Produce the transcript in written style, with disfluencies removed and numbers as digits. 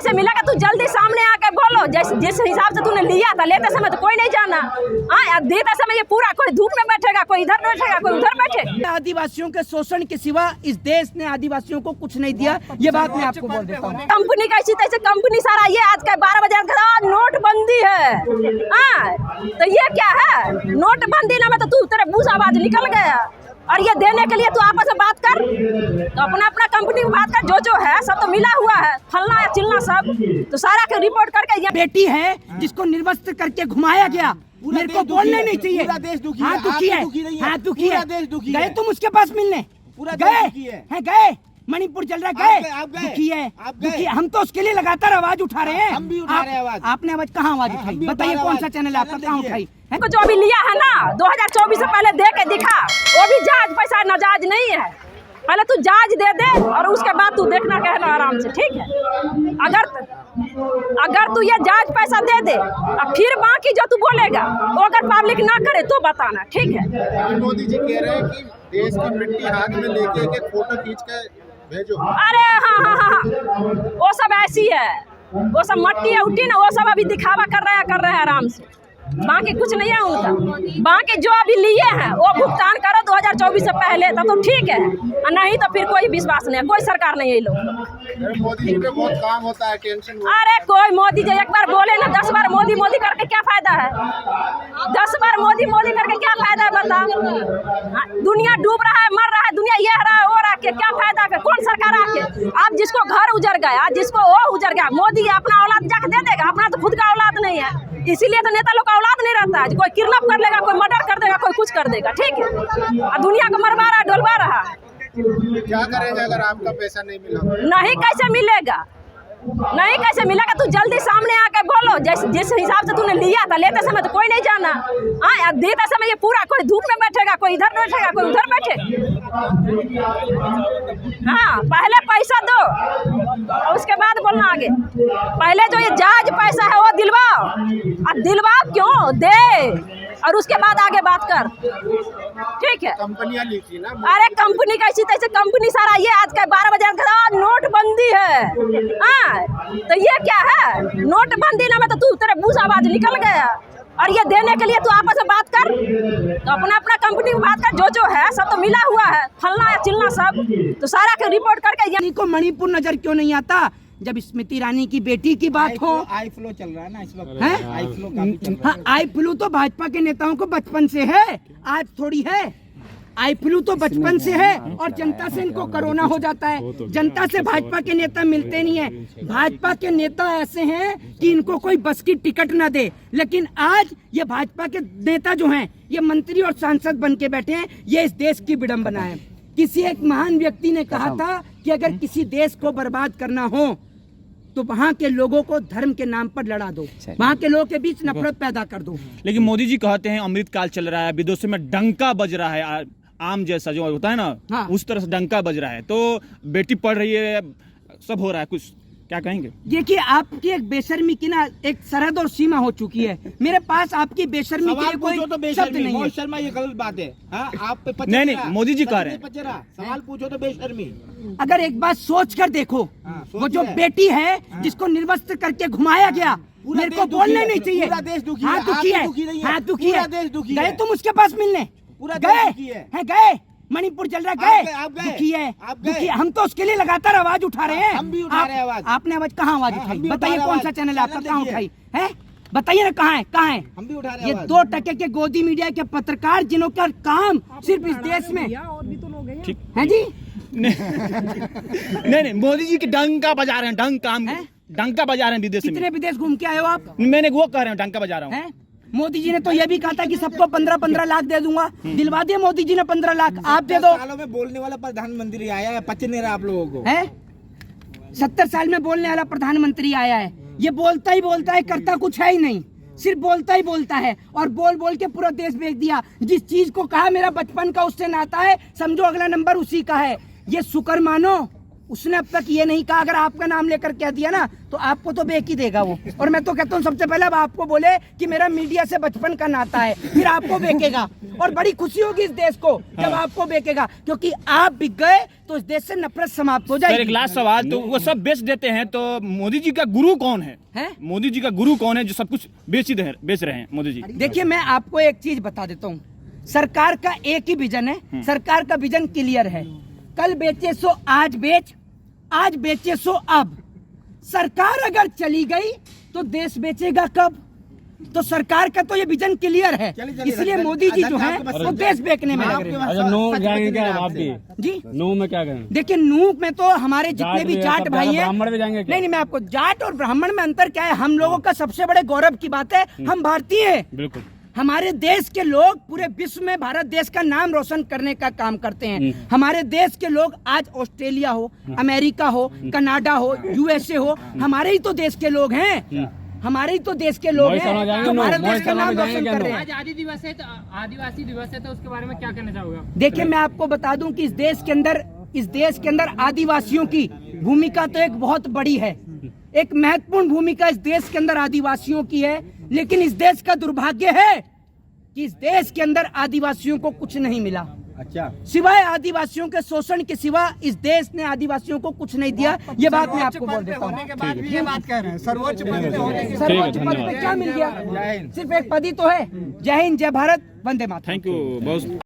कैसे मिलेगा? तू जल्दी सामने आके बोलो। जिस हिसाब से तूने लिया था, लेते समय तो कोई नहीं जाना, हाँ देते समय ये पूरा कोई धूप में बैठेगा, कोई इधर बैठेगा, कोई उधर बैठे। आदिवासियों के शोषण के सिवा इस देश ने आदिवासियों को कुछ नहीं दिया, ये बात मैं आपको बोल देता हूँ। कंपनी कैसी तैसे कंपनी सारा ये आज का 12 बजे नोटबंदी है, हाँ तो ये क्या है? नोटबंदी ना में तो तू तेरे मुंह से आवाज निकल गया, और ये देने के लिए तू आपस में बात कर, तो अपना अपना कंपनी में बात कर। जो है सब तो मिला हुआ है, फलना या चिलना सब तो सारा के रिपोर्ट करके। ये बेटी है जिसको निर्वस्त्र करके घुमाया गया, मेरे को बोलने नहीं चाहिए। पूरा देश दुखी हाँ है, दुखी है, हाँ दुखी है। गए तुम उसके पास मिलने? गए मणिपुर चल रहा है, गए दुखी है, दुखी है। हम तो उसके लिए लगातार आवाज उठा रहे हैं। हम भी उठा रहे हैं आवाज। आपने आवाज कहाँ आवाज उठाई? बताइए कौन सा चैनल है आपका, कहाँ उठाई? जो अभी लिया है ना 2024 से पहले दे के दिखा, वो भी जहाज पैसा नाजायज नहीं है। पहले तू जहाज दे दे और उसके बाद तू देखना कहना आराम से, ठीक है? अगर तू ये जहाज पैसा दे दे और फिर बाकी जो तू बोलेगा वो अगर पब्लिक ना करे तो बताना, ठीक है? मोदी जी कह रहे हैं कि देश की मिट्टी हाथ में लेके एक फोटो खींच के भेजो। अरे हाँ, वो सब ऐसी है, वो सब मट्टी है उठी ना, वो सब अभी दिखावा कर रहे हैं आराम से। बाकी कुछ नहीं है उनका। बाकी जो अभी लिए हैं वो भुगतान करो 2024 से पहले, तो ठीक है, नहीं तो फिर कोई विश्वास नहीं है, कोई सरकार नहीं है ये लोग। मोदी जी पे बहुत काम होता है, टेंशन। अरे कोई मोदी जी एक बार बोले ना 10 बार मोदी मोदी करके क्या फायदा है? 10 बार मोदी मोदी करके क्या फायदा है बता? दुनिया डूब रहा है, मर रहा है, दुनिया ये रहा है वो रहा है, क्या फायदा है? कौन सरकार आके आप जिसको घर उजड़ गया, जिसको वो उजड़ गया, मोदी अपना औलाद जाके दे देगा? अपना तो खुद का औलाद नहीं है, इसीलिए तो नेता लोग का औलाद नहीं रहता है। कोई किडनैप कर लेगा, कोई मर्डर कर देगा, कोई कुछ कर देगा, ठीक है? और दुनिया को मरवा रहा, डोलवा रहा। क्या करेंगे अगर आपका पैसा नहीं मिला? नहीं कैसे मिलेगा? नहीं कैसे मिलेगा? तू जल्दी सामने आके बोलो। जिस हिसाब से तूने लिया था, लेते समय तो कोई नहीं जाना, हाँ देते समय ये पूरा कोई धूप में बैठेगा, कोई इधर बैठेगा, कोई उधर बैठे। हाँ पहले पैसा दो और उसके बाद बोलना आगे। पहले जो ये जहाज पैसा है वो दिलवाओ, और दिलवाओ क्यों दे, और उसके बाद आगे बात कर, ठीक है? कंपनियां लीची ना। अरे कंपनी कैसी तैसे कंपनी सारा ये आज का 12 बजे नोटबंदी है, हाँ तो ये क्या है? नोटबंदी ना में तो तू तेरे मुंह से आवाज निकल गया, और ये देने के लिए तू आपस में बात कर, तो अपना अपना कंपनी में बात कर। जो है सब तो मिला हुआ है, फलना या चिलना सब तो सारा के रिपोर्ट करके। यानी को मणिपुर नजर क्यों नहीं आता जब स्मृति ईरानी की बेटी की बात हो? आई फ्लो चल रहा है ना इस वक्त, है? आई फ्लो काफी चल रहा हाँ आई फ्लू तो भाजपा के नेताओं को बचपन से है, आज थोड़ी है। आई फ्लू तो बचपन से है, और जनता से इनको कोरोना हो जाता है। जनता से भाजपा के नेता मिलते नहीं है। भाजपा के नेता ऐसे हैं कि इनको कोई बस की टिकट ना दे, लेकिन आज ये भाजपा के नेता जो हैं ये मंत्री और सांसद बन के बैठे हैं। ये इस देश की विडंबना है। किसी एक महान व्यक्ति ने कहा था कि अगर किसी देश को बर्बाद करना हो तो वहाँ के लोगों को धर्म के नाम पर लड़ा दो, वहाँ के लोगों के बीच नफरत पैदा कर दो। लेकिन मोदी जी कहते हैं अमृत काल चल रहा है, विदेशों में डंका बज रहा है, आम जैसा जो होता है ना, हाँ। उस तरह से डंका बज रहा है। तो बेटी पढ़ रही है, सब हो रहा है, कुछ क्या कहेंगे? देखिए आपकी एक बेशर्मी की ना एक सरहद और सीमा हो चुकी है। मेरे पास आपकी बेशर्मी के लिए कोई शब्द नहीं है। शर्मा ये गलत बात है, हाँ आप पे नहीं मोदी जी कह रहे हैं, सवाल पूछो तो बेशर्मी। अगर एक बात सोच कर देखो, वो जो बेटी है जिसको निर्वस्त्र करके घुमाया गया, मेरे को बोलने नहीं चाहिए। पूरा देश दुखी है, हाँ दुखी है, हाँ दुखी है। गए तुम उसके पास मिलने? गए मणिपुर चल रहा है, गए दुखी है, दुखी है। हम तो उसके लिए लगातार आवाज उठा रहे हैं। हम भी उठा रहे हैं आवाज। आपने आवाज कहाँ आवाज उठाई? बताइए कौन सा चैनल है आपका, कहाँ उठाई है? बताइए ना कहाँ है, कहाँ है? हम भी उठा रहे हैं ये आवाज। 2 टके के गोदी मीडिया के पत्रकार जिन्हों का काम सिर्फ इस देश में है जी। नहीं मोदी जी की डंका बजा रहे हैं, डंका बजा रहे हैं विदेश में। कितने विदेश घूम के आए हो आप? मैंने वो कह रहे हैं डंका बजा रहा हूँ। मोदी जी ने तो ये भी कहा था कि सबको 15-15 लाख दे दूंगा, दिलवा दिया मोदी जी ने 15 लाख। आप दे दो। सालों में बोलने वाला प्रधानमंत्री आया है, पच नहीं रहा आप लोगों को है? 70 साल में बोलने वाला प्रधानमंत्री आया है, ये बोलता ही बोलता है, करता कुछ है ही नहीं, सिर्फ बोलता ही बोलता है, और बोल बोल के पूरा देश बेच दिया। जिस चीज को कहा मेरा बचपन का उससे नाता है, समझो अगला नंबर उसी का है। ये शुक्र मानो उसने अब तक ये नहीं कहा, अगर आपका नाम लेकर कह दिया ना तो आपको तो बेक ही देगा वो। और मैं तो कहता हूँ सबसे पहले अब आपको बोले कि मेरा मीडिया से बचपन का नाता है, फिर आपको बेकेगा और बड़ी खुशी होगी इस देश को जब आपको बेकेगा, क्योंकि आप बिक गए तो इस देश से नफरत समाप्त हो सर एक जाएगी। लास्ट सवाल, तो वो सब बेच देते हैं तो मोदी जी का गुरु कौन है? हैं? मोदी जी का गुरु कौन है जो सब कुछ बेच रहे हैं मोदी जी? देखिए मैं आपको एक चीज बता देता हूँ, सरकार का एक ही विजन है, सरकार का विजन क्लियर है, कल बेचे सो आज बेच, आज बेचे सो अब। सरकार अगर चली गई तो देश बेचेगा कब? तो सरकार का तो ये विजन क्लियर है, इसलिए मोदी जी जो है वो देश बेचने में लग रहे हैं। अच्छा नूह जाएंगे क्या आप भी? जी नूह में क्या करें? देखिए नूह में तो हमारे जितने भी जाट भाई हैं, ब्राह्मण भी जाएंगे क्या? नहीं मैं आपको जाट और ब्राह्मण में अंतर क्या है, हम लोगों का सबसे बड़े गौरव की बात है हम भारतीय हैं। बिल्कुल। हमारे देश के लोग पूरे विश्व में भारत देश का नाम रोशन करने का काम करते हैं। हमारे देश के लोग आज ऑस्ट्रेलिया हो, अमेरिका हो, कनाडा हो, यूएसए हो, हमारे ही तो देश के लोग हैं, हमारे ही तो देश के लोग हैं जो भारत देश का नाम रोशन कर रहे हैं। आज आदिवासी दिवस है तो उसके बारे में क्या कहना चाहोगे? देखिए मैं आपको बता दूं कि इस देश के अंदर आदिवासियों की भूमिका तो एक बहुत बड़ी है, एक महत्वपूर्ण भूमिका इस देश के अंदर आदिवासियों की है, लेकिन इस देश का दुर्भाग्य है कि इस देश के अंदर आदिवासियों को कुछ नहीं मिला। अच्छा, सिवाय आदिवासियों के शोषण के सिवा इस देश ने आदिवासियों को कुछ नहीं दिया। ये बात मैं आपको बोल देता हूँ। ये बात कह रहे हैं सर्वोच्च पद पे होने के सर्वोच्च पद पे क्या मिल गया? सिर्फ एक पद ही तो है। जय हिंद, जय भारत, वंदे मातरम। थैंक यू बहुत।